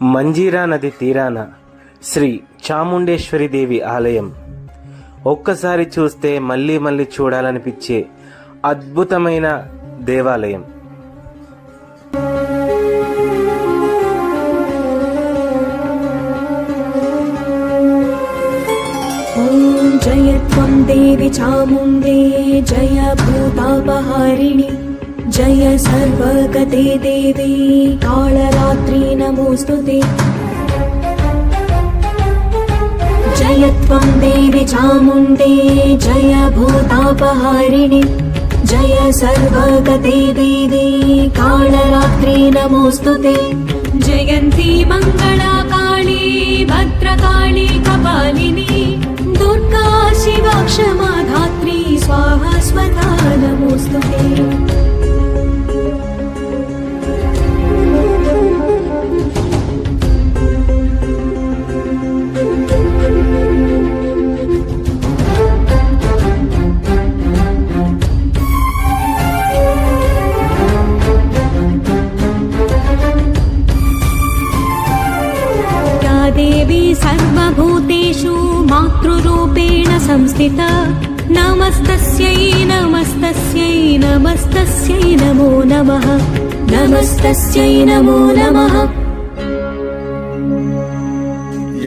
మంజీరా నది తీరాన శ్రీ చాముండేశ్వరి దేవి ఆలయం ఒక్కసారి చూస్తే మళ్ళీ మళ్ళీ చూడాలనిపించే అద్భుతమైన దేవాలయం. जय त्वं देवी चामुण्डे जय भूतापहारिणि जय सर्वगते देवी कालरात्रि नमोस्तुते. जय त्वं देवी चामुण्डे जय भूतापहारिणि जय सर्वगते देवी कालरात्रि नमोस्तुते. जयन्ती मङ्गला काली भद्रकाली कपालिनी दुर्गा शिवा क्षमा धात्री स्वाहा स्वधा नमोस्तुते. देवी सर्वभूतेषु मातृरूपेण संस्थिता नमस्तस्यै नमस्तस्यै नमस्तस्यै नमो नमः नमस्तस्यै नमो नमः.